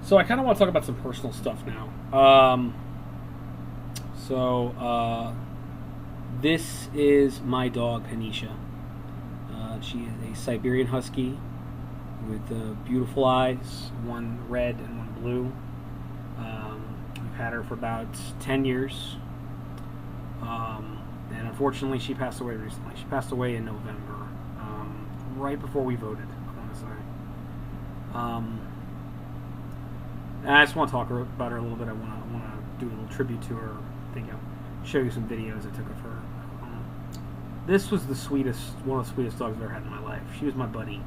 So I kind of want to talk about some personal stuff now. This is my dog, Hanisha. She is a Siberian Husky with beautiful eyes, one red and one blue. We've had her for about 10 years. And unfortunately, she passed away recently. She passed away in November, right before we voted, I want to say. And I just want to talk about her a little bit. I want to do a little tribute to her. I think I'll show you some videos I took of her. This was one of the sweetest dogs I've ever had in my life. She was my buddy.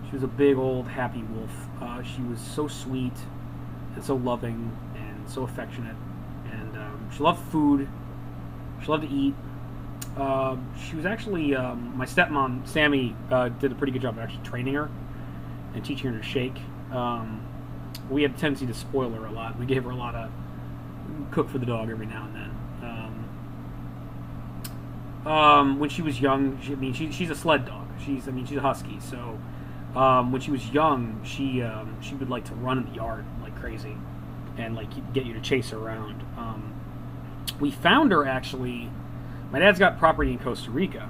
She was a big old happy wolf. She was so sweet and so loving and so affectionate. And she loved food. She loved to eat. She was actually, my stepmom, Sammy, did a pretty good job of actually training her and teaching her to shake. We had a tendency to spoil her a lot. We gave her a lot of cook for the dog every now and then. When she was young, she's a sled dog. She's a husky. So when she was young, she would like to run in the yard like crazy, and like get you to chase her around. We found her actually. My dad's got property in Costa Rica,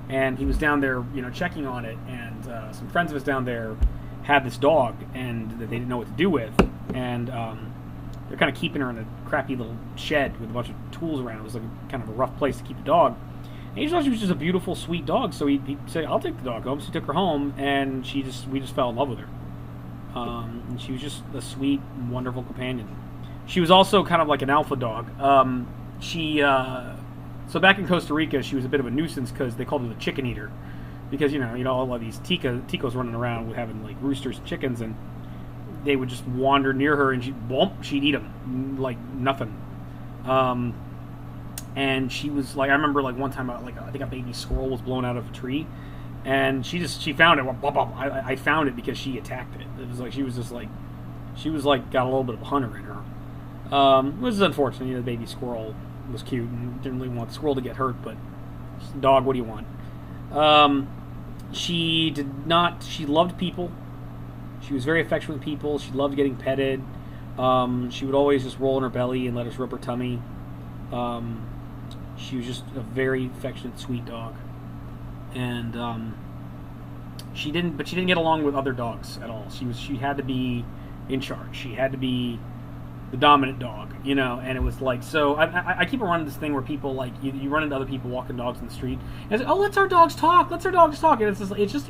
and he was down there, checking on it. And some friends of us down there had this dog, and that they didn't know what to do with, and they're kind of keeping her in a crappy little shed with a bunch of tools around. It was like kind of a rough place to keep the dog. And he thought she was just a beautiful, sweet dog, so he said, "I'll take the dog home." So he took her home, and we just fell in love with her. And she was just a sweet, wonderful companion. She was also kind of like an alpha dog. So back in Costa Rica, she was a bit of a nuisance because they called her the chicken eater, because all of these ticos running around having like roosters and chickens, and they would just wander near her, and she'd eat them like nothing. And she was like, I remember like one time, I think a baby squirrel was blown out of a tree, and she found it. I found it because she attacked it. It was like she was got a little bit of a hunter in her. Which is unfortunate. The baby squirrel was cute and didn't really want the squirrel to get hurt, but dog, what do you want? She loved people. She was very affectionate with people. She loved getting petted. She would always just roll in her belly and let us rub her tummy. She was just a very affectionate, sweet dog. And she didn't get along with other dogs at all. She had to be in charge. She had to be the dominant dog, and it was like, so I keep running this thing where people like you run into other people walking dogs in the street, and it's like, oh, let's our dogs talk, and it's just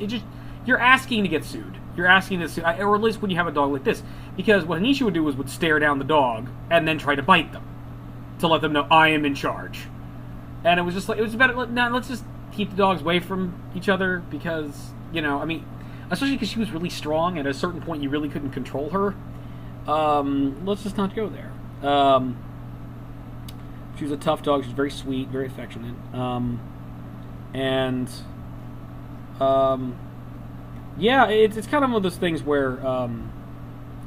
you're asking to get sued. You're asking to sue, or at least when you have a dog like this, because what Hanisha would do would stare down the dog and then try to bite them to let them know I am in charge. And it was just like, it was better. Now let's just keep the dogs away from each other, because especially because she was really strong, and at a certain point you really couldn't control her. Let's just not go there. She was a tough dog. She was very sweet, very affectionate. Yeah, it's kind of one of those things where,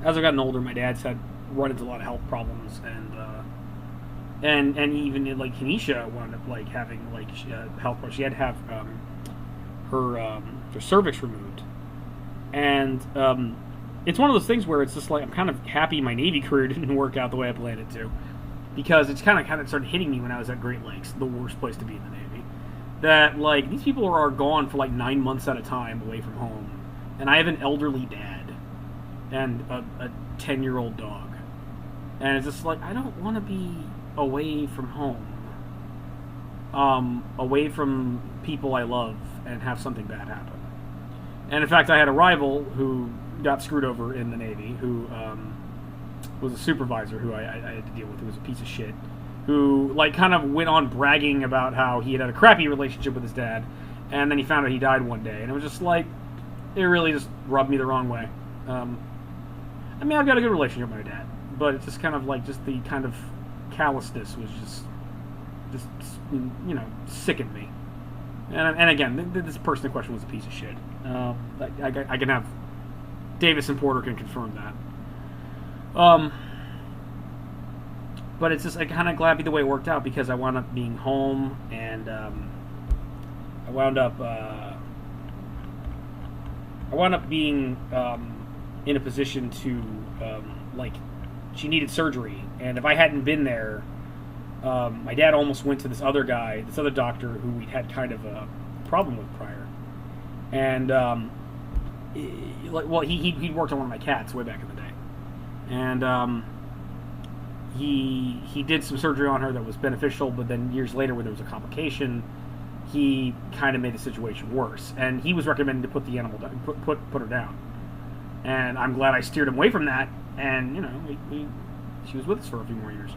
as I've gotten older, my dad's had run into a lot of health problems, and even like Hanisha wound up like having like health problems. She had to have her cervix removed, and it's one of those things where it's just like, I'm kind of happy my Navy career didn't work out the way I planned it to, because it's kind of started hitting me when I was at Great Lakes, the worst place to be in the Navy, that like these people are gone for like 9 months at a time away from home, and I have an elderly dad and a 10-year-old dog, and it's just like, I don't want to be away from home, away from people I love, and have something bad happen. And in fact, I had a rival who got screwed over in the Navy, who was a supervisor who I had to deal with, who was a piece of shit, who like kind of went on bragging about how he had a crappy relationship with his dad, and then he found out he died one day, and it was just like, it really just rubbed me the wrong way. I've got a good relationship with my dad, but it's just kind of like, just the kind of callousness was just sickened me. And again, this person in question was a piece of shit. I can have Davis and Porter can confirm that. But it's just, I'm kind of glad the way it worked out, because I wound up being home, and I wound up being in a position to like she needed surgery, and if I hadn't been there, my dad almost went to this other guy, this other doctor who we'd had kind of a problem with prior, and he'd worked on one of my cats way back in the day, and he did some surgery on her that was beneficial, but then years later, when there was a complication, he kind of made the situation worse, and he was recommending to put the animal down, put her down, and I'm glad I steered him away from that, and she was with us for a few more years.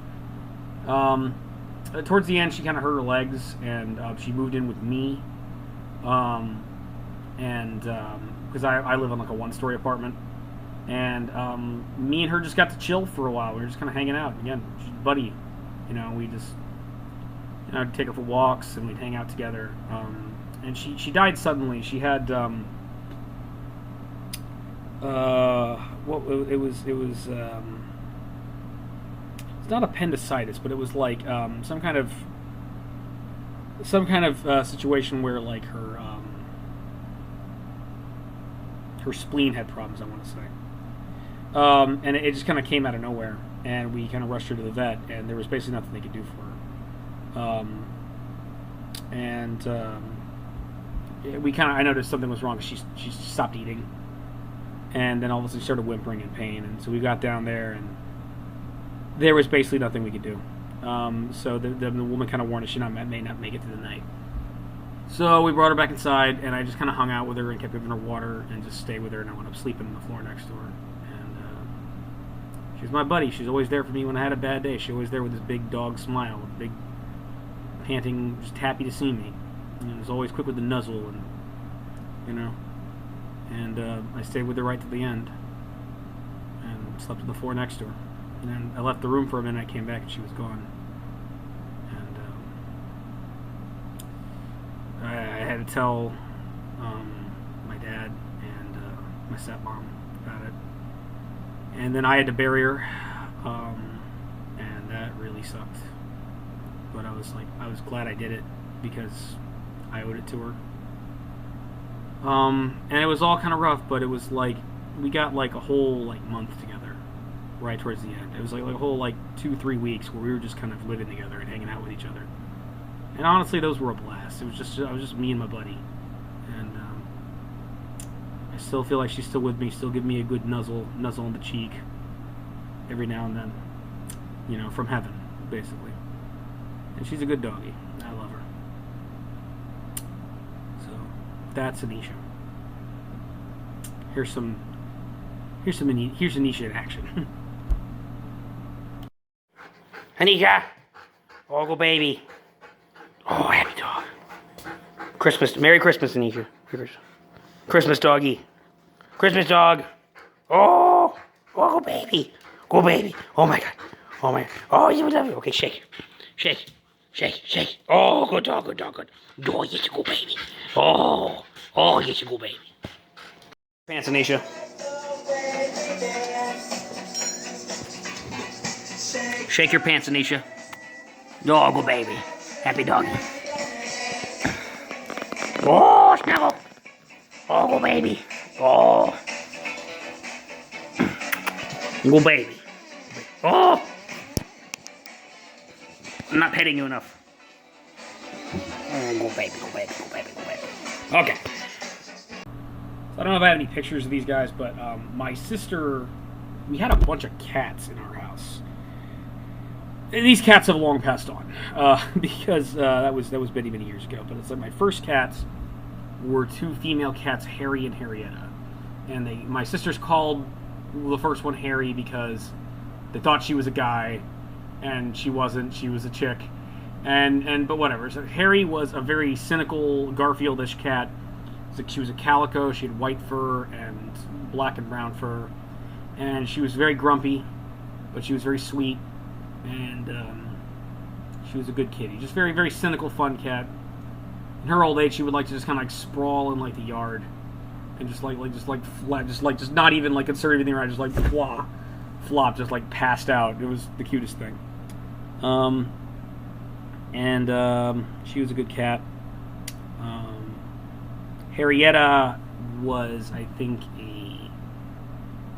Towards the end, she kind of hurt her legs, and she moved in with me, and because I live in like a one-story apartment, and me and her just got to chill for a while. We were just kind of hanging out. Again, she's a buddy, we just I'd take her for walks, and we'd hang out together. And she died suddenly. She had it's not appendicitis, but it was like some kind of situation where like her spleen had problems, I want to say, and it just kind of came out of nowhere, and we kind of rushed her to the vet, and there was basically nothing they could do for her. I noticed something was wrong because she stopped eating, and then all of a sudden she started whimpering in pain, and so we got down there, and there was basically nothing we could do. So the woman kind of warned us she may not make it through the night. So we brought her back inside, and I just kind of hung out with her and kept giving her water and just stayed with her, and I wound up sleeping on the floor next to her. And she was my buddy. She was always there for me when I had a bad day. She was always there with this big dog smile, with big panting, just happy to see me. And was always quick with the nuzzle, and I stayed with her right to the end, and slept on the floor next to her. And then I left the room for a minute. I came back and she was gone. And I had to tell my dad and my stepmom about it. And then I had to bury her, and that really sucked. But I was glad I did it because I owed it to her. And it was all kind of rough, but it was like we got like a whole like month together, right towards the end. It was like a whole like 2-3 weeks where we were just kind of living together and hanging out with each other. And honestly, those were a blast. I was just me and my buddy, and I still feel like she's still with me, still giving me a good nuzzle on the cheek every now and then, from heaven, basically. And she's a good doggy. I love her. So that's Hanisha. Here's Hanisha in action. Hanisha, oh go baby. Oh, happy dog. Merry Christmas, Hanisha. Christmas doggy. Christmas dog. Oh, go baby. Go baby. Oh my God. Oh my. Oh, you love you. Okay, shake. Oh, good dog. Oh, yes, you go, baby. Oh, yes, you go, baby. Pants, Hanisha. Shake your pants, Hanisha. Oh, go, baby. Happy doggy. Oh, snuggle. Oh, go, baby. Oh. Go, baby. Oh. I'm not petting you enough. Oh, go baby. Okay. So I don't know if I have any pictures of these guys, but my sister, we had a bunch of cats in our house. And these cats have long passed on because that was many years ago. But it's like my first cats were 2 female cats, Harry and Harrietta, and my sisters called the first one Harry because they thought she was a guy. And she wasn't. She was a chick, but whatever. So Harry was a very cynical Garfield-ish cat. She was a calico. She had white fur and black and brown fur, and she was very grumpy, but she was very sweet, and she was a good kitty. Just very, very cynical, fun cat. In her old age, she would like to just kind of like sprawl in like the yard, and just not even like insert everything right, just like flop, just like passed out. It was the cutest thing. She was a good cat. Harrietta was, I think,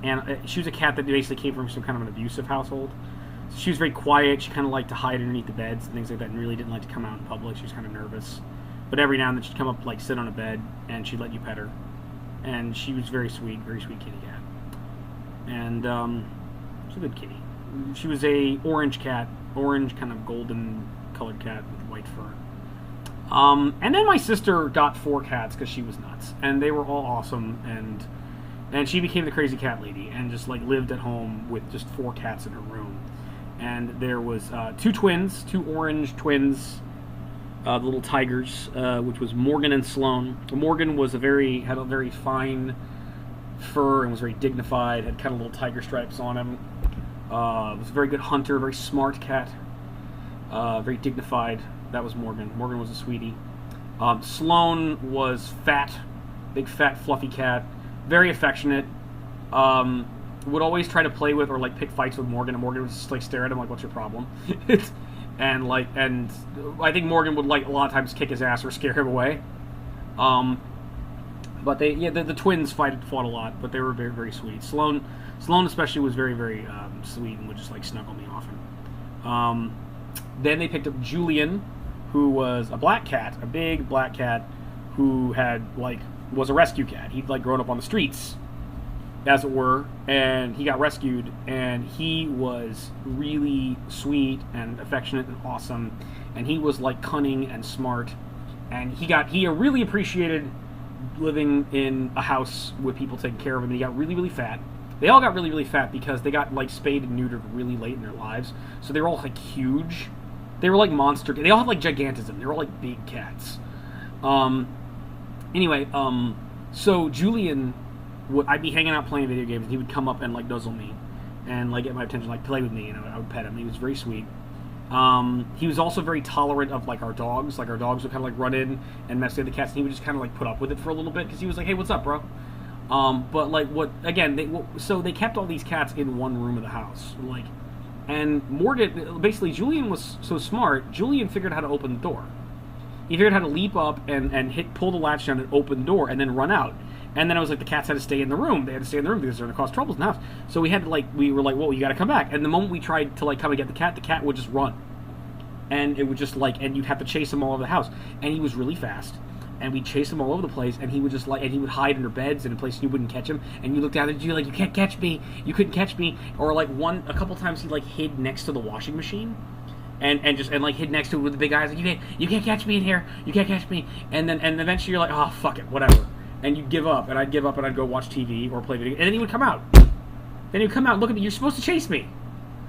and she was a cat that basically came from some kind of an abusive household. So she was very quiet. She kind of liked to hide underneath the beds and things like that, and really didn't like to come out in public. She was kind of nervous. But every now and then she'd come up, like, sit on a bed, and she'd let you pet her. And she was very sweet kitty cat. And she's a good kitty. She was a orange cat, orange kind of golden colored cat with white fur. And then my sister got 4 cats because she was nuts, and they were all awesome. And she became the crazy cat lady, and just like lived at home with just 4 cats in her room. And there was 2 twins, 2 orange twins. The little tigers, which was Morgan and Sloane. Morgan was had a very fine fur and was very dignified. Had kind of little tiger stripes on him. Was a very good hunter, very smart cat. Very dignified. That was Morgan. Morgan was a sweetie. Sloane was fat, big fat fluffy cat, very affectionate. Would always try to play with or like pick fights with Morgan, and Morgan would just like stare at him like, "What's your problem?" And I think Morgan would like a lot of times kick his ass or scare him away. But the twins fought a lot, but they were very, very sweet. Sloane especially was very, very sweet and would just like snuggle me often. Then they picked up Julian, who was a black cat, a big black cat, who was a rescue cat. He'd like grown up on the streets, as it were, and he got rescued, and he was really sweet and affectionate and awesome, and he was like cunning and smart, and he really appreciated living in a house with people taking care of him, and he got really, really fat. They all got really, really fat because they got like spayed and neutered really late in their lives, so they were all like huge. They were like monster. They all had like gigantism. They were all like big cats. So Julian, I'd be hanging out playing video games, and he would come up and like nuzzle me, and like get my attention, like play with me, and I would pet him. He was very sweet. He was also very tolerant of like our dogs. Like our dogs would kind of like run in and mess with the cats, and he would just kind of like put up with it for a little bit because he was like, "Hey, what's up, bro?" But like so they kept all these cats in one room of the house, like. And Morgan, basically, Julian was so smart. Julian figured out how to open the door. He figured out how to leap up and pull the latch down and open the door and then run out. And then it was like the cats had to stay in the room. They had to stay in the room because they're going to cause troubles in the house. So we were like, well, you got to come back. And the moment we tried to like come and get the cat would just run. And it would just like, and you'd have to chase him all over the house. And he was really fast. And we'd chase him all over the place, and he would just he would hide under beds and in places you wouldn't catch him. And you looked down at you like, you can't catch me, you couldn't catch me. Or like a couple times he like hid next to the washing machine, and hid next to it with the big eyes, like you can't catch me in here, you can't catch me. And eventually you're like, oh fuck it, whatever. And you'd give up, and I'd give up, and I'd go watch TV or play video games. And then he would come out. Then he'd come out, and look at me. You're supposed to chase me.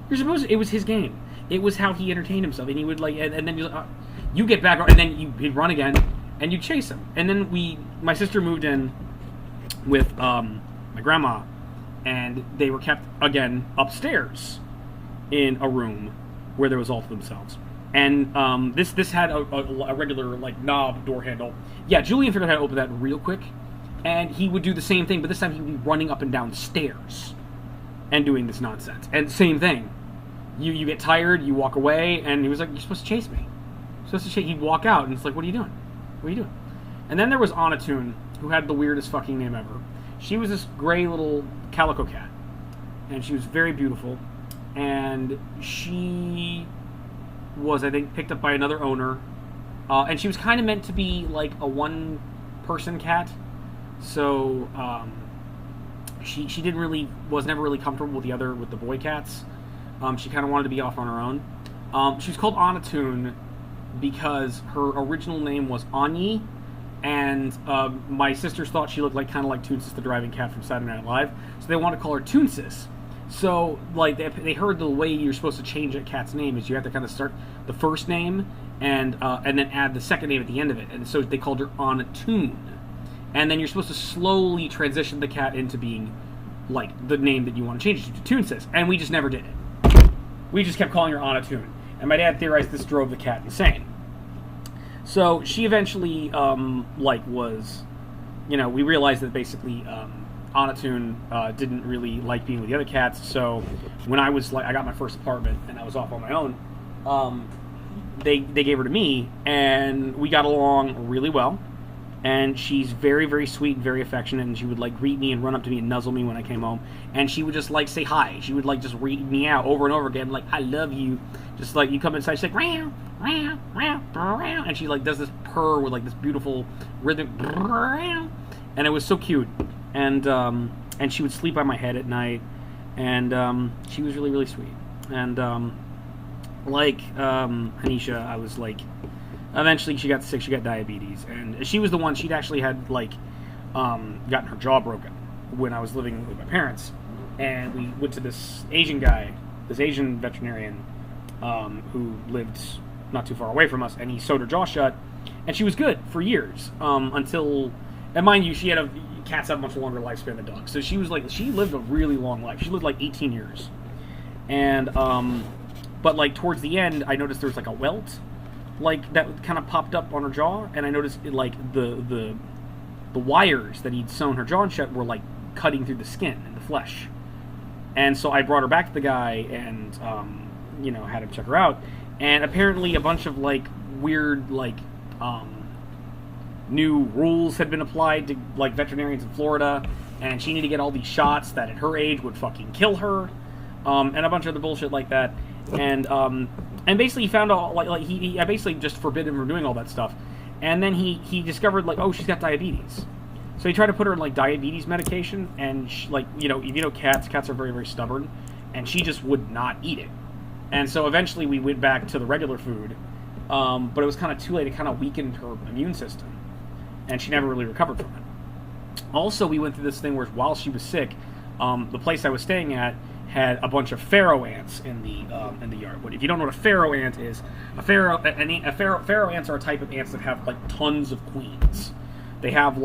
It was his game. It was how he entertained himself. And he would and then you're like, you get back, and then he'd run again. And you chase him. And then my sister moved in with my grandma, and they were kept, again, upstairs in a room where there was all to themselves. And this had a regular, like, knob door handle. Yeah, Julian figured out how to open that real quick, and he would do the same thing, but this time he would be running up and down stairs and doing this nonsense. And same thing. You get tired, you walk away, and he was like, you're supposed to chase me. He'd walk out, and it's like, what are you doing? What are you doing? And then there was Anatun, who had the weirdest fucking name ever. She was this gray little calico cat, and she was very beautiful, and she was, I think, picked up by another owner, and she was kind of meant to be like a one-person cat, so she was never really comfortable with the boy cats. She kind of wanted to be off on her own. She was called Anatun because her original name was Anyi, and my sisters thought she looked kind of like Toonsis the driving cat from Saturday Night Live, so they wanted to call her Toonsis. So like they heard the way you're supposed to change a cat's name is you have to kind of start the first name and then add the second name at the end of it, and so they called her Anatun. And then you're supposed to slowly transition the cat into being like the name that you want to change it to Toonsis, and we just never did it. We just kept calling her Anatun. And my dad theorized this drove the cat insane. So she eventually, was, we realized that basically Anatun didn't really like being with the other cats. So when I got my first apartment and I was off on my own, they gave her to me, and we got along really well. and she's very, very sweet and very affectionate, and she would like greet me and run up to me and nuzzle me when I came home, and she would just like say hi. She would like just read me out over and over again, like, I love you. Just like you come inside, she's like, meow, meow, meow, meow, and she like does this purr with like this beautiful rhythm, and it was so cute. And she would sleep by my head at night, and she was really, really sweet. And Hanisha, I was like, eventually she got sick, she got diabetes, and she was the one, she'd actually had like gotten her jaw broken when I was living with my parents, and we went to this Asian guy, this Asian veterinarian who lived not too far away from us, and he sewed her jaw shut, and she was good for years, until, and mind you, she had cats have a much longer lifespan than dogs, so she lived a really long life. She lived like 18 years, and but like towards the end, I noticed there was like a welt, like that kind of popped up on her jaw, and I noticed like the wires that he'd sewn her jaw shut were like cutting through the skin and the flesh, and so I brought her back to the guy and had him check her out, and apparently a bunch of like weird like new rules had been applied to like veterinarians in Florida, and she needed to get all these shots that at her age would fucking kill her, and a bunch of other bullshit like that, and basically he found out I basically just forbid him from doing all that stuff, and then he discovered like, oh, she's got diabetes, so he tried to put her on like diabetes medication, and she, like cats are very, very stubborn, and she just would not eat it, and so eventually we went back to the regular food, but it was kind of too late. It kind of weakened her immune system, and she never really recovered from it. Also, we went through this thing where while she was sick, the place I was staying at had a bunch of Pharaoh ants in the yard. But if you don't know what a Pharaoh ant is, Pharaoh ants are a type of ants that have like tons of queens. They have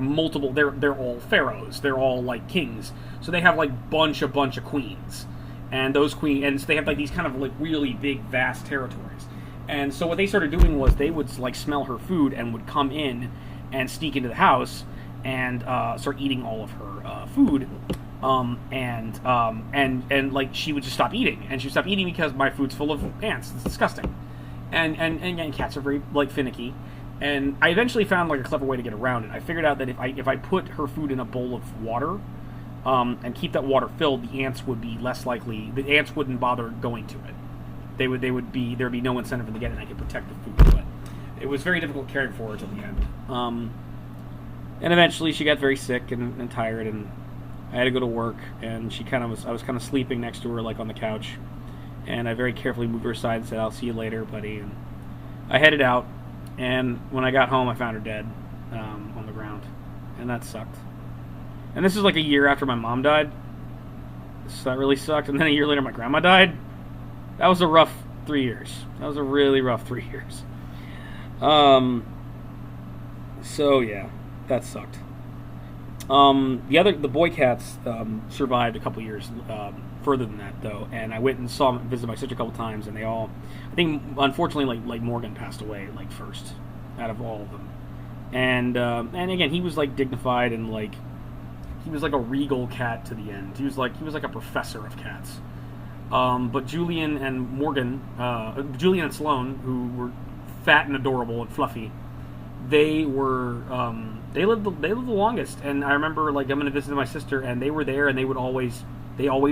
multiple. They're all pharaohs. They're all like kings. So they have like bunch of queens, and those and so they have like these kind of like really big, vast territories. And so what they started doing was they would like smell her food and would come in and sneak into the house and start eating all of her food, and like she would just stop eating, and she would stop eating because my food's full of ants. It's disgusting, and cats are very like finicky, and I eventually found like a clever way to get around it. I figured out that if I put her food in a bowl of water, and keep that water filled, the ants would be less likely. The ants wouldn't bother going to it. There would be no incentive for them to get it, and I could protect the food. But it was very difficult caring for her till the end. And eventually she got very sick and tired, and I had to go to work, and I was kind of sleeping next to her, like on the couch, and I very carefully moved her aside and said, "I'll see you later, buddy." And I headed out, and when I got home, I found her dead on the ground, and that sucked. And this was like a year after my mom died, so that really sucked. And then a year later, my grandma died. That was a rough 3 years. That was a really rough 3 years. So yeah, that sucked. The boy cats survived a couple years further than that, though, and I went and visited my sister a couple times, and they all, I think, unfortunately, like Morgan passed away like first out of all of them, and again, he was like dignified and like he was like a regal cat to the end. He was like a professor of cats. But Julian and Morgan, Julian and Sloane, who were fat and adorable and fluffy, they lived the longest. And I remember like I'm going to visit my sister, and they were there, and they always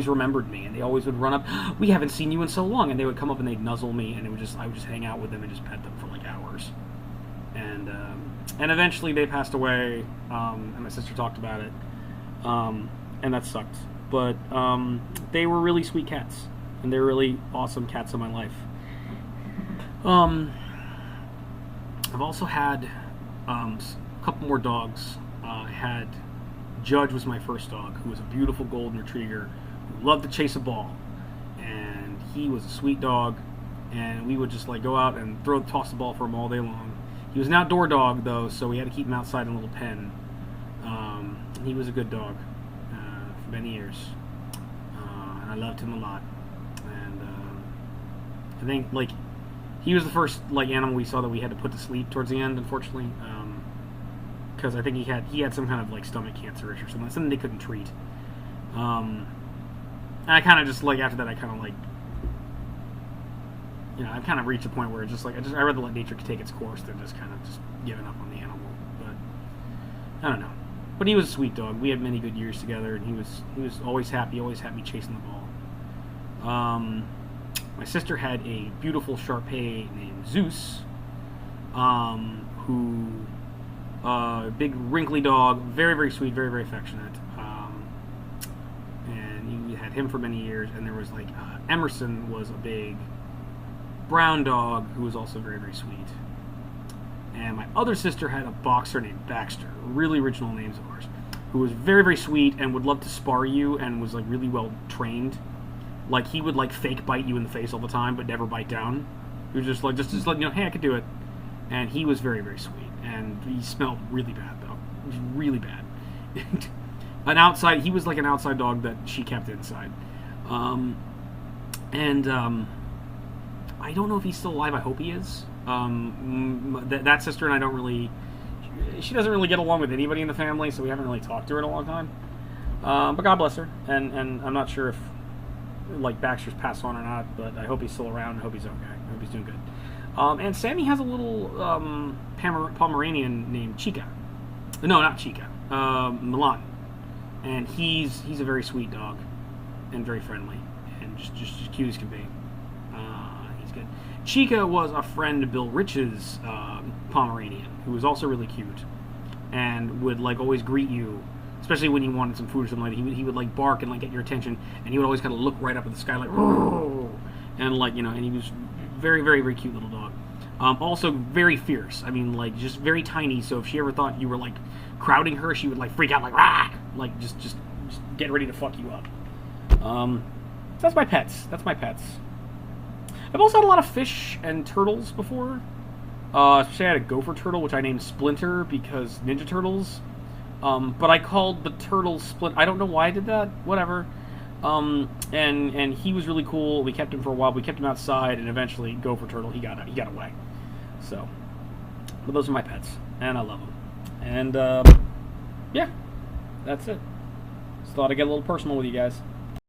remembered me, and they always would run up. We haven't seen you in so long, and they would come up and they'd nuzzle me, and I would just hang out with them and just pet them for like hours. And eventually they passed away, and my sister talked about it, and that sucked. But they were really sweet cats, and they're really awesome cats in my life. I've also had a couple more dogs. I had Judge was my first dog, who was a beautiful golden retriever who loved to chase a ball, and he was a sweet dog, and we would just like go out and toss the ball for him all day long. He was an outdoor dog though, so we had to keep him outside in a little pen. And he was a good dog for many years, and I loved him a lot. And I think like he was the first like animal we saw that we had to put to sleep towards the end, unfortunately, because I think he had some kind of like stomach cancer or something they couldn't treat. And I kind of just like after that I kind of like, you know, I've kind of reached a point where it's just like I'd rather let nature take its course than just kind of just giving up on the animal. But I don't know. But he was a sweet dog. We had many good years together, and he was always happy chasing the ball. My sister had a beautiful Shar-Pei named Zeus, who big wrinkly dog, very very sweet, very very affectionate. And he had him for many years. And there was like Emerson was a big brown dog who was also very very sweet. And my other sister had a boxer named Baxter, really original names of ours, who was very, very sweet and would love to spar you and was like really well trained. Like he would like fake bite you in the face all the time, but never bite down. He was just like, just letting you know, hey, I could do it. And he was very, very sweet. And he smelled really bad though, he was really bad. He was like an outside dog that she kept inside. I don't know if he's still alive. I hope he is. That sister and I don't really... She doesn't really get along with anybody in the family, so we haven't really talked to her in a long time. But God bless her. And I'm not sure if like Baxter's passed on or not, but I hope he's still around. I hope he's okay. I hope he's doing good. And Sammy has a little Pomeranian named Chica. No, not Chica. Milan. And he's a very sweet dog and very friendly and just cute as can be. He's good. Chica was a friend of Bill Rich's Pomeranian, who was also really cute and would like always greet you, especially when you wanted some food or something like that. He would like bark and like get your attention, and he would always kind of look right up at the sky like, "Roar!" And like, you know, and he was very very very cute little dog. Also very fierce. I mean, like just very tiny. So if she ever thought you were like crowding her, she would like freak out like, "Rah!" Like just get ready to fuck you up. That's my pets. I've also had a lot of fish and turtles before. Especially I had a gopher turtle, which I named Splinter because Ninja Turtles. But I called the turtle Splinter. I don't know why I did that. Whatever. And he was really cool. We kept him for a while. We kept him outside, and eventually, gopher turtle, he got away. So, but those are my pets, and I love them. And yeah, that's it. Just thought I'd get a little personal with you guys.